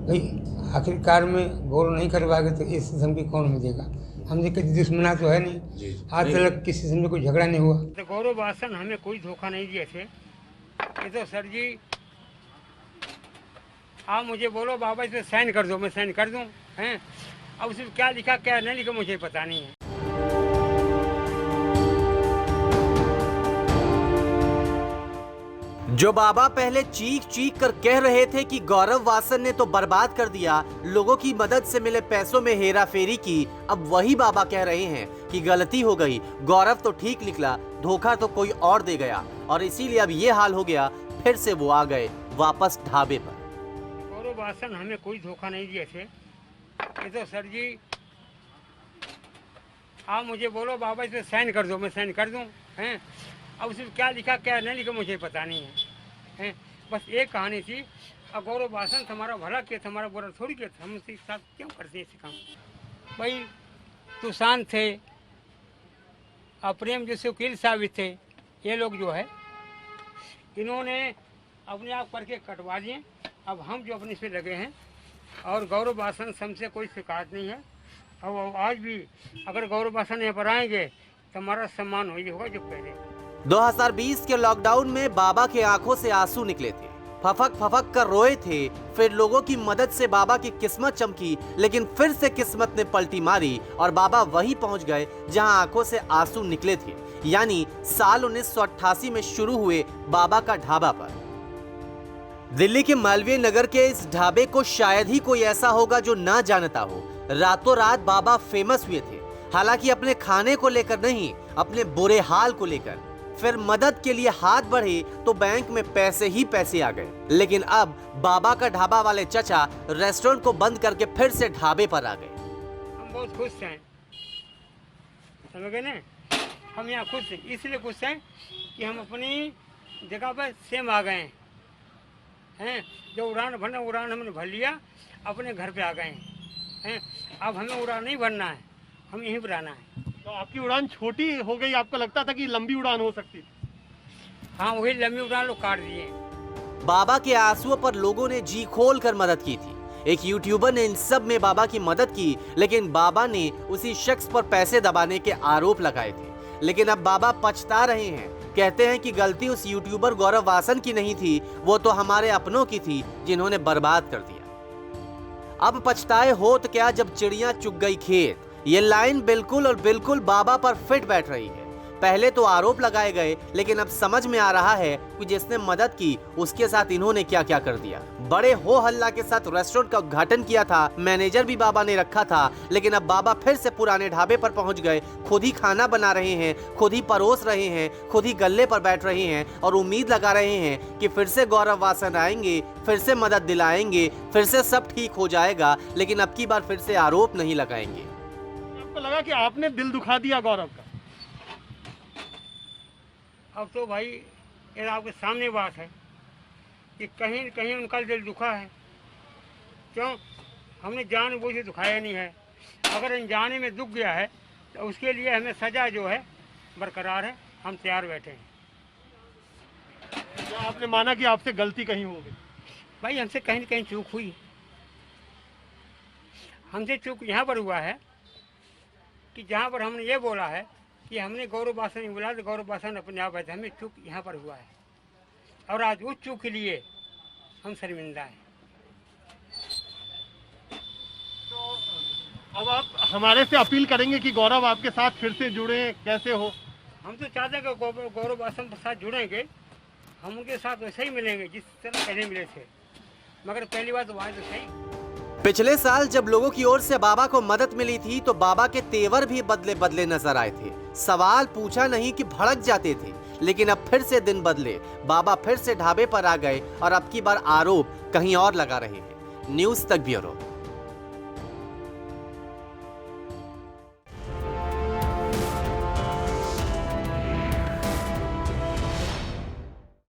भाई आखिरकार में गौरव नहीं करवाएगा तो इस धमकी कौन हमें देगा। हमसे किसी दुश्मना तो है नहीं, आज तक किसी से कोई झगड़ा नहीं हुआ। तो गौरव वासन हमें कोई धोखा नहीं दिए थे। ये तो सर जी आप मुझे बोलो बाबा इस पर साइन कर दो, मैं साइन कर दूं हैं। अब उसमें क्या लिखा क्या नहीं लिखा मुझे पता नहीं है। जो बाबा पहले चीख चीख कर कह रहे थे कि गौरव वासन ने तो बर्बाद कर दिया, लोगों की मदद से मिले पैसों में हेरा फेरी की, अब वही बाबा कह रहे हैं कि गलती हो गई, गौरव तो ठीक निकला, धोखा तो कोई और दे गया और इसीलिए अब ये हाल हो गया। फिर से वो आ गए वापस ढाबे पर। गौरव वासन हमें कोई धोखा नहीं दिए थे। ये तो सर जी आप मुझे बोलो बाबा इस पर साइन कर दो, मैं साइन कर दूं हैं। अब उसमें क्या लिखा क्या नहीं लिखा मुझे पता नहीं है। बस एक कहानी थी। अब गौरव वासन हमारा भला किया था, हमारा बुरा थोड़ी किया था। हम उसके साथ क्यों करते हैं ऐसे काम। भाई तुषान थे, प्रेम जैसे वकील साबित थे, ये लोग जो है इन्होंने अपने आप करके कटवा दिए। अब हम जो अपने से लगे हैं और गौरव वासन हमसे कोई शिकायत नहीं है। और आज भी अगर गौरव वासन यहाँ पर आएंगे तो हमारा सम्मान वही होगा जो पहले। 2020 के लॉकडाउन में बाबा के आंखों से आंसू निकले थे, फफक फफक कर रोए थे। फिर लोगों की मदद से बाबा की किस्मत चमकी, लेकिन फिर से किस्मत ने पलटी मारी और बाबा वहीं पहुंच गए जहां आंखों से आंसू निकले थे, यानी साल 1988 में शुरू हुए बाबा का ढाबा पर। दिल्ली के मालवीय नगर के इस ढाबे को शायद ही कोई ऐसा होगा जो ना जानता हो। रातों रात बाबा फेमस हुए थे, हालांकि अपने खाने को लेकर नहीं, अपने बुरे हाल को लेकर। फिर मदद के लिए हाथ बढ़े तो बैंक में पैसे ही पैसे आ गए। लेकिन अब बाबा का ढाबा वाले चचा रेस्टोरेंट को बंद करके फिर से ढाबे पर आ गए। हम बहुत खुश हैं, समझ गए ना। हम यहाँ खुश हैं, इसलिए खुश हैं कि हम अपनी जगह पर सेम आ गए हैं। जो उड़ान भरना उड़ान हमने भर लिया, अपने घर पे आ गए हैं। अब हमें उड़ान नहीं भरना है, हम यहीं पर आना है। तो आपकी उड़ान छोटी हो गई, आपको लगता था कि लंबी उड़ान हो सकती थी। हाँ वही लंबी उड़ान लोग काट दिए। बाबा के आंसुओं पर लोगों ने जी खोल कर मदद की थी। एक यूट्यूबर ने इन सब में बाबा की मदद की, लेकिन बाबा ने उसी शख्स पर पैसे दबाने के आरोप लगाए थे। लेकिन अब बाबा पछता रहे हैं, कहते हैं कि गलती उस यूट्यूबर गौरव वासन की नहीं थी, वो तो हमारे अपनों की थी जिन्होंने बर्बाद कर दिया। अब पछताए हो तो क्या जब चिड़िया चुग गई खेत। ये लाइन बिल्कुल और बिल्कुल बाबा पर फिट बैठ रही है। पहले तो आरोप लगाए गए, लेकिन अब समझ में आ रहा है कि जिसने मदद की उसके साथ इन्होंने क्या क्या कर दिया। बड़े हो हल्ला के साथ रेस्टोरेंट का उद्घाटन किया था, मैनेजर भी बाबा ने रखा था, लेकिन अब बाबा फिर से पुराने ढाबे पर पहुंच गए। खुद ही खाना बना रहे हैं, खुद ही परोस रहे हैं, खुद ही गल्ले पर बैठ रहे हैं और उम्मीद लगा रहे हैं कि फिर से गौरव वासन आएंगे, फिर से मदद दिलाएंगे, फिर से सब ठीक हो जाएगा। लेकिन अब की बार फिर से आरोप नहीं लगाएंगे। आपको लगा कि आपने दिल दुखा दिया गौरव का? अब तो भाई ये आपके सामने बात है कि कहीं न कहीं उनका दिल दुखा है। क्यों? हमने जानबूझ के दुखाया नहीं है। अगर अनजाने में दुख गया है तो उसके लिए हमें सज़ा जो है बरकरार है, हम तैयार बैठे हैं। तो आपने माना कि आपसे गलती कहीं हो गई? भाई हमसे कहीं न कहीं चूक हुई। हमसे चूक यहाँ पर हुआ है कि जहाँ पर हमने ये बोला है कि हमने गौरव वासन नहीं बोला, तो गौरव वासन अपने आप बैठे। हमें चूक यहाँ पर हुआ है और आज उस चूक के लिए हम शर्मिंदा हैं। तो अब आप हमारे से अपील करेंगे कि गौरव आपके साथ फिर से जुड़े, कैसे हो? हम तो चाहते हैं कि गौरव वासन के साथ जुड़ेंगे, हम उनके साथ वैसे ही मिलेंगे जिस तरह पहले मिले थे। मगर पहली बार तो आए तो सही। पिछले साल जब लोगों की ओर से बाबा को मदद मिली थी तो बाबा के तेवर भी बदले बदले नजर आए थे। सवाल पूछा नहीं कि भड़क जाते थे। लेकिन अब फिर से दिन बदले, बाबा फिर से ढाबे पर आ गए और अब की बार आरोप कहीं और लगा रहे हैं। न्यूज़ तक ब्यूरो।